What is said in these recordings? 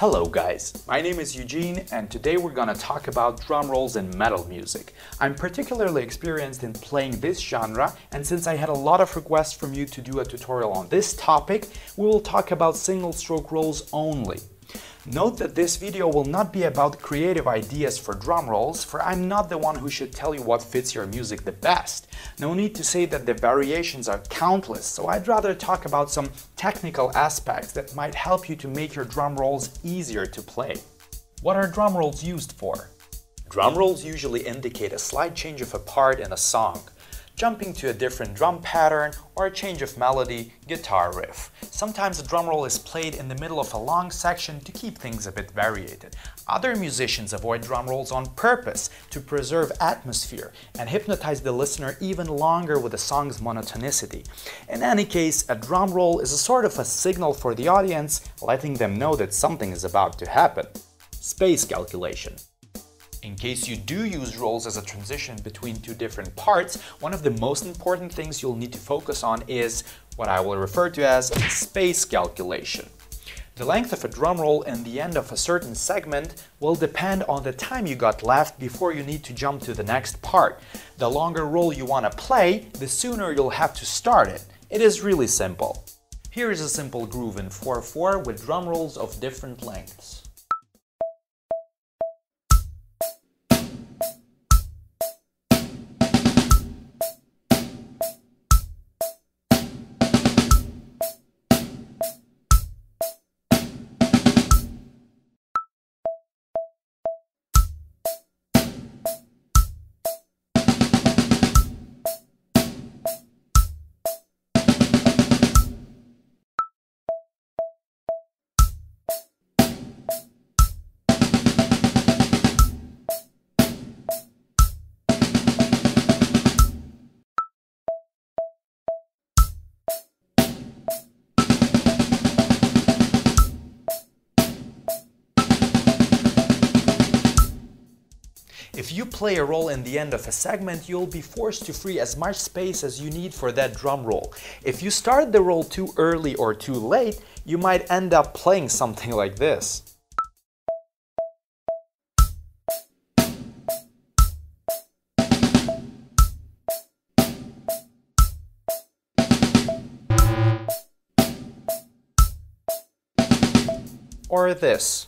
Hello guys, my name is Eugene and today we're gonna talk about drum rolls in metal music. I'm particularly experienced in playing this genre, and since I had a lot of requests from you to do a tutorial on this topic, we will talk about single stroke rolls only. Note that this video will not be about creative ideas for drum rolls, for I'm not the one who should tell you what fits your music the best. No need to say that the variations are countless, so I'd rather talk about some technical aspects that might help you to make your drum rolls easier to play. What are drum rolls used for? Drum rolls usually indicate a slight change of a part in a song, jumping to a different drum pattern or a change of melody, guitar riff. Sometimes a drum roll is played in the middle of a long section to keep things a bit variated. Other musicians avoid drum rolls on purpose to preserve atmosphere and hypnotize the listener even longer with the song's monotonicity. In any case, a drum roll is a sort of a signal for the audience, letting them know that something is about to happen. Space calculation. In case you do use rolls as a transition between two different parts, one of the most important things you'll need to focus on is what I will refer to as space calculation. The length of a drum roll and the end of a certain segment will depend on the time you got left before you need to jump to the next part. The longer roll you want to play, the sooner you'll have to start it. It is really simple. Here is a simple groove in 4/4 with drum rolls of different lengths. If you play a roll in the end of a segment, you'll be forced to free as much space as you need for that drum roll. If you start the roll too early or too late, you might end up playing something like this. Or this.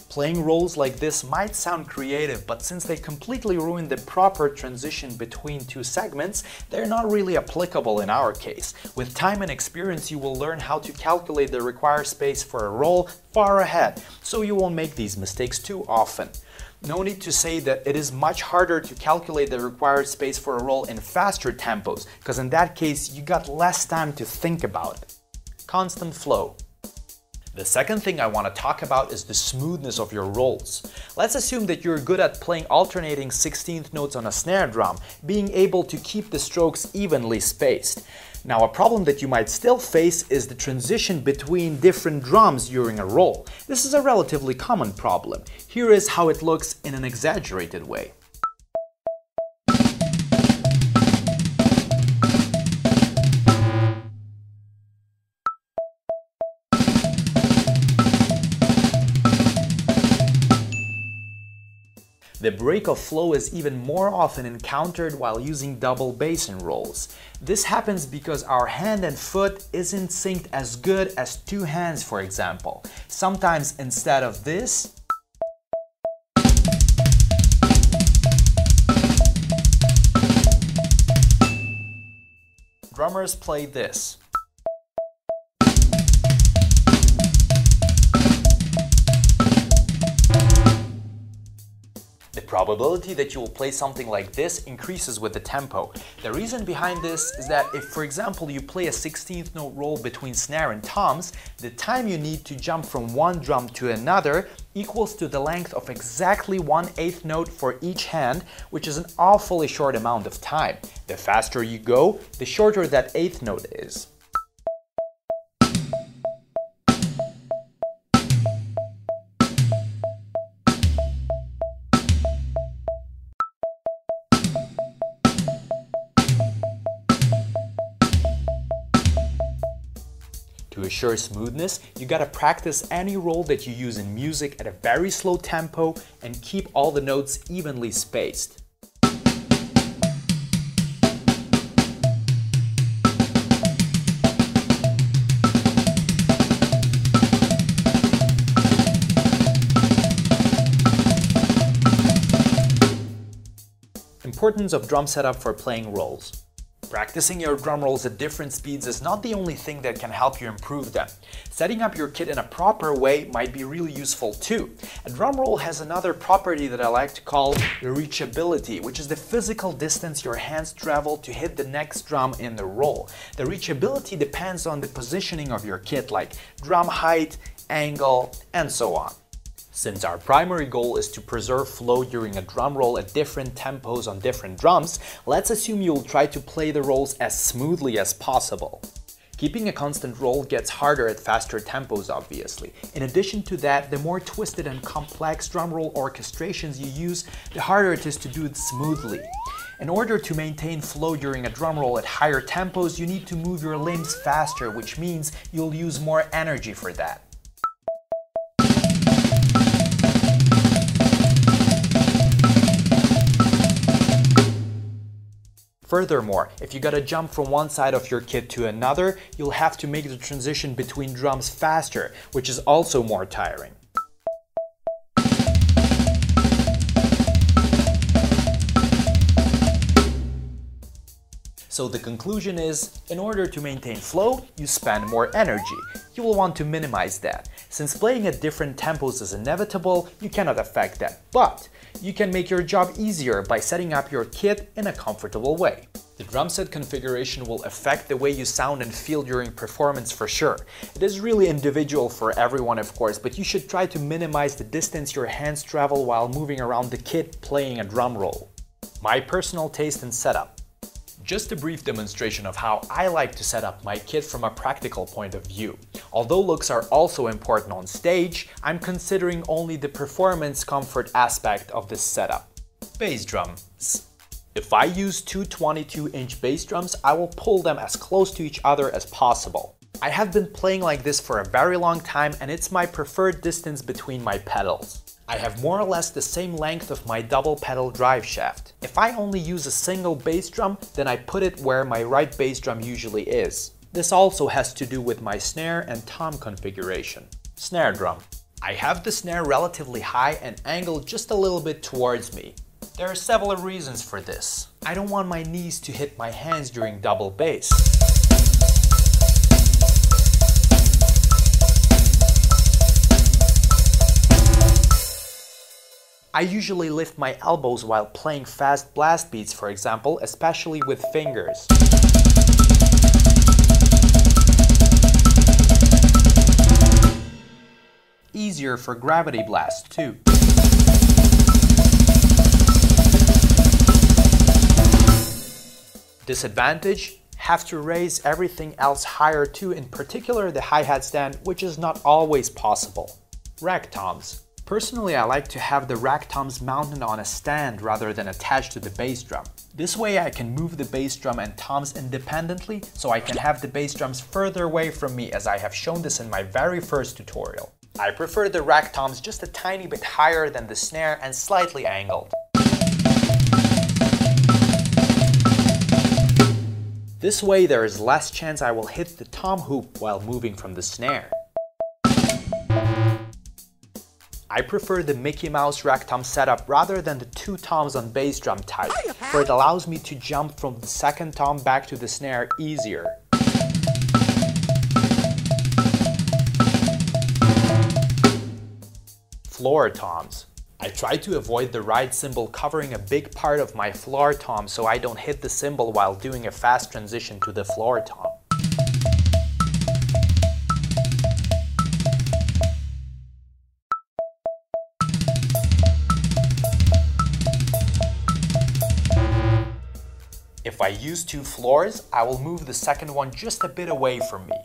Playing rolls like this might sound creative, but since they completely ruin the proper transition between two segments, they're not really applicable in our case. With time and experience, you will learn how to calculate the required space for a roll far ahead, so you won't make these mistakes too often. No need to say that it is much harder to calculate the required space for a roll in faster tempos, because in that case you got less time to think about it. Constant flow. The second thing I want to talk about is the smoothness of your rolls. Let's assume that you're good at playing alternating 16th notes on a snare drum, being able to keep the strokes evenly spaced. Now, a problem that you might still face is the transition between different drums during a roll. This is a relatively common problem. Here is how it looks in an exaggerated way. The break of flow is even more often encountered while using double bass in rolls. This happens because our hand and foot isn't synced as good as two hands, for example. Sometimes instead of this, drummers play this. The probability that you will play something like this increases with the tempo. The reason behind this is that if, for example, you play a 16th note roll between snare and toms, the time you need to jump from one drum to another equals to the length of exactly 1/8 note for each hand, which is an awfully short amount of time. The faster you go, the shorter that 8th note is. assure smoothness, you gotta practice any roll that you use in music at a very slow tempo and keep all the notes evenly spaced. Importance of drum setup for playing rolls. Practicing your drum rolls at different speeds is not the only thing that can help you improve them. Setting up your kit in a proper way might be really useful too. A drum roll has another property that I like to call the reachability, which is the physical distance your hands travel to hit the next drum in the roll. The reachability depends on the positioning of your kit, like drum height, angle, and so on. Since our primary goal is to preserve flow during a drum roll at different tempos on different drums, let's assume you'll try to play the rolls as smoothly as possible. Keeping a constant roll gets harder at faster tempos, obviously. In addition to that, the more twisted and complex drum roll orchestrations you use, the harder it is to do it smoothly. In order to maintain flow during a drum roll at higher tempos, you need to move your limbs faster, which means you'll use more energy for that. Furthermore, if you gotta jump from one side of your kit to another, you'll have to make the transition between drums faster, which is also more tiring. So the conclusion is, in order to maintain flow, you spend more energy. You will want to minimize that. Since playing at different tempos is inevitable, you cannot affect that. But you can make your job easier by setting up your kit in a comfortable way. The drum set configuration will affect the way you sound and feel during performance for sure. It is really individual for everyone, of course, but you should try to minimize the distance your hands travel while moving around the kit playing a drum roll. My personal taste and setup. Just a brief demonstration of how I like to set up my kit from a practical point of view. Although looks are also important on stage, I'm considering only the performance comfort aspect of this setup. Bass drums. If I use two 22-inch bass drums, I will pull them as close to each other as possible. I have been playing like this for a very long time and it's my preferred distance between my pedals. I have more or less the same length of my double pedal drive shaft. If I only use a single bass drum, then I put it where my right bass drum usually is. This also has to do with my snare and tom configuration. Snare drum. I have the snare relatively high and angled just a little bit towards me. There are several reasons for this. I don't want my knees to hit my hands during double bass. I usually lift my elbows while playing fast blast beats, for example, especially with fingers. Easier for gravity blast too. Disadvantage? Have to raise everything else higher too, in particular the hi-hat stand, which is not always possible. Rack toms. Personally, I like to have the rack toms mounted on a stand rather than attached to the bass drum. This way I can move the bass drum and toms independently, so I can have the bass drums further away from me, as I have shown this in my very first tutorial. I prefer the rack toms just a tiny bit higher than the snare and slightly angled. This way there is less chance I will hit the tom hoop while moving from the snare. I prefer the Mickey Mouse rack tom setup rather than the two toms on bass drum type, for it allows me to jump from the second tom back to the snare easier. Floor toms. I try to avoid the ride cymbal covering a big part of my floor tom so I don't hit the cymbal while doing a fast transition to the floor tom. If I use two floors, I will move the second one just a bit away from me.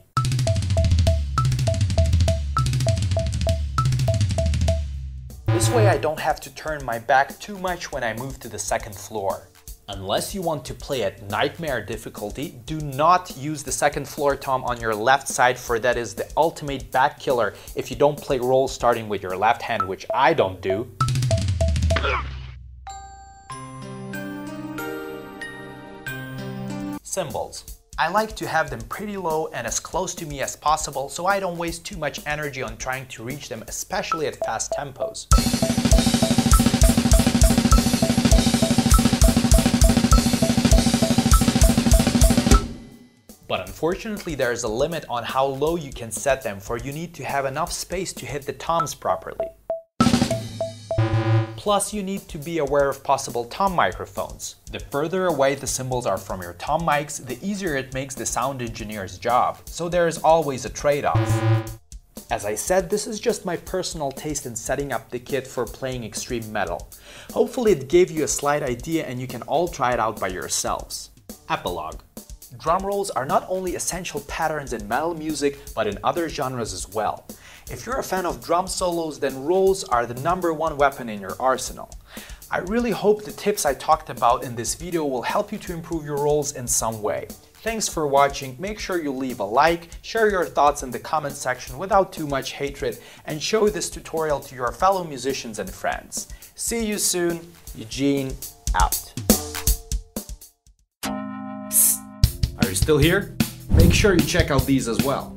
This way I don't have to turn my back too much when I move to the second floor. Unless you want to play at nightmare difficulty, do not use the second floor tom on your left side, for that is the ultimate back killer if you don't play rolls starting with your left hand, which I don't do. Cymbals. I like to have them pretty low and as close to me as possible, so I don't waste too much energy on trying to reach them, especially at fast tempos. But unfortunately, there is a limit on how low you can set them, for you need to have enough space to hit the toms properly. Plus, you need to be aware of possible tom microphones. The further away the cymbals are from your tom mics, the easier it makes the sound engineer's job, so there is always a trade-off. As I said, this is just my personal taste in setting up the kit for playing extreme metal. Hopefully it gave you a slight idea and you can all try it out by yourselves. Epilogue. Drum rolls are not only essential patterns in metal music, but in other genres as well. If you're a fan of drum solos, then rolls are the #1 weapon in your arsenal. I really hope the tips I talked about in this video will help you to improve your rolls in some way. Thanks for watching. Make sure you leave a like, share your thoughts in the comment section without too much hatred, and show this tutorial to your fellow musicians and friends. See you soon. Eugene out. Are you still here? Make sure you check out these as well.